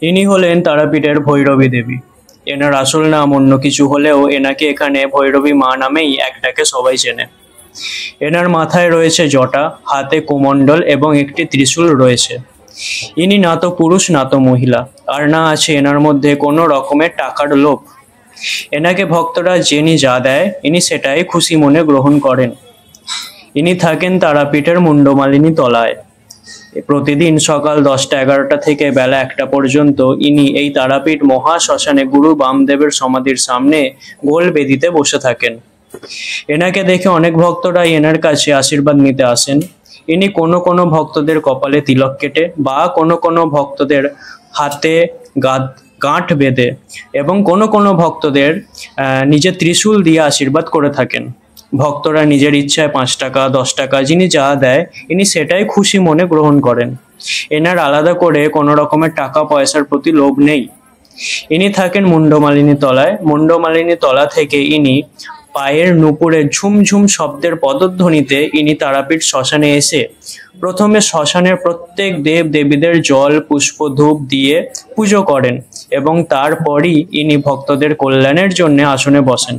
ইনি হলেন তারাপীঠের ভৈরবী দেবী। এনার আসল নাম অন্য কিছু হলেও এনাকে এখানে ভৈরবী মা নামেই এক ডাকে সবাই চেনে। এনার মাথায় রয়েছে জটা, হাতে কুমণ্ডল এবং একটি ত্রিশূল রয়েছে। ইনি না তো পুরুষ না তো মহিলা, আর না আছে এনার মধ্যে কোনো রকমের টাকার লোভ। এনাকে ভক্তরা যিনি যা দেয় ইনি সেটাই খুশি মনে গ্রহণ করেন। ইনি থাকেন তারাপীঠের মুন্ডমালিনী তলায়। প্রতিদিন সকাল 10টা-11টা থেকে বেলা 1টা পর্যন্ত ইনি এই তারাপীঠ মহা শ্মশানে গুরু বামদেবের সমাধির সামনে গোল বেদিতে বসে থাকেন। এনাকে দেখে অনেক ভক্তরাই এনার কাছে আশীর্বাদ নিতে আসেন। ইনি কোনো কোনো ভক্তদের কপালে তিলক কেটে বা কোনো কোনো ভক্তদের হাতে গাঁঠ বেঁধে এবং কোনো কোনো ভক্তদের নিজের ত্রিশূল দিয়ে আশীর্বাদ করে থাকেন। ভক্তরা নিজের ইচ্ছায় 5 টাকা 10 টাকা যিনি যা দেয় ইনি সেটাই খুশি মনে গ্রহণ করেন। এনার আলাদা করে কোনো রকমের টাকা পয়সার প্রতি লোভ নেই। ইনি থাকেন মুন্ডমালিনী তলায়। মুন্ডমালিনী তলা থেকে ইনি পায়ের নুপুরে ঝুমঝুম শব্দের পদধ্বনিতে ইনি তারাপীঠ শ্মশানে এসে প্রথমে শ্মশানের প্রত্যেক দেব দেবীদের জল পুষ্প ধূপ দিয়ে পুজো করেন এবং তারপরই ইনি ভক্তদের কল্যাণের জন্য আসনে বসেন।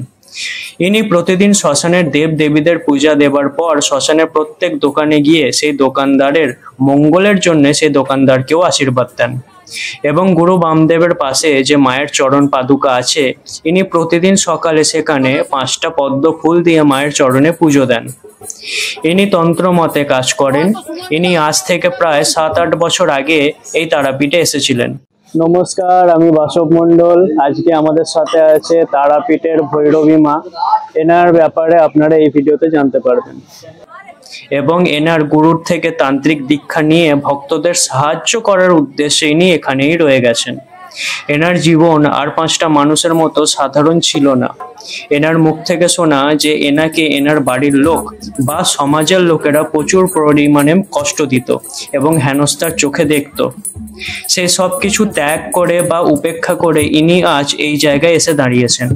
ইনি প্রতিদিন শ্মশানের দেব দেবীদের পূজা দেবার পর শ্মশানের প্রত্যেক দোকানে গিয়ে সেই দোকানদারের মঙ্গলের জন্য সেই দোকানদারকেও আশীর্বাদ দেন এবং গুরু বামদেবের পাশে যে মায়ের চরণ পাদুকা আছে ইনি প্রতিদিন সকালে সেখানে 5টা পদ্ম ফুল দিয়ে মায়ের চরণে পুজো দেন। ইনি তন্ত্র মতে কাজ করেন। ইনি আজ থেকে প্রায় 7-8 বছর আগে এই তারাপীঠে এসেছিলেন। নমস্কার, আমি বাসব মণ্ডল। আজকে আমাদের সাথে আছে তারাপীঠের ভৈরবী মা। এনার ব্যাপারে আপনারা এই ভিডিওতে জানতে পারবেন এবং এনার গুরুর থেকে তান্ত্রিক দীক্ষা নিয়ে ভক্তদের সাহায্য করার উদ্দেশ্যে ইনি এখানেই রয়ে গেছেন। এনার জীবন আর 5টা মানুষের মতো সাধারণ ছিল না। এনার মুখ থেকে শোনা যে এনাকে এনার বাড়ির লোক বা সমাজের লোকেরা প্রচুর পরিমাণে কষ্ট দিত এবং হেনস্থার চোখে দেখত। সেই সব কিছু ত্যাগ করে বা উপেক্ষা করে ইনি আজ এই জায়গায় এসে দাঁড়িয়েছেন।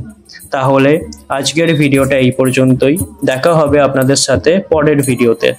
তাহলে আজকের ভিডিওটা এই পর্যন্তই। দেখা হবে আপনাদের সাথে পরের ভিডিওতে।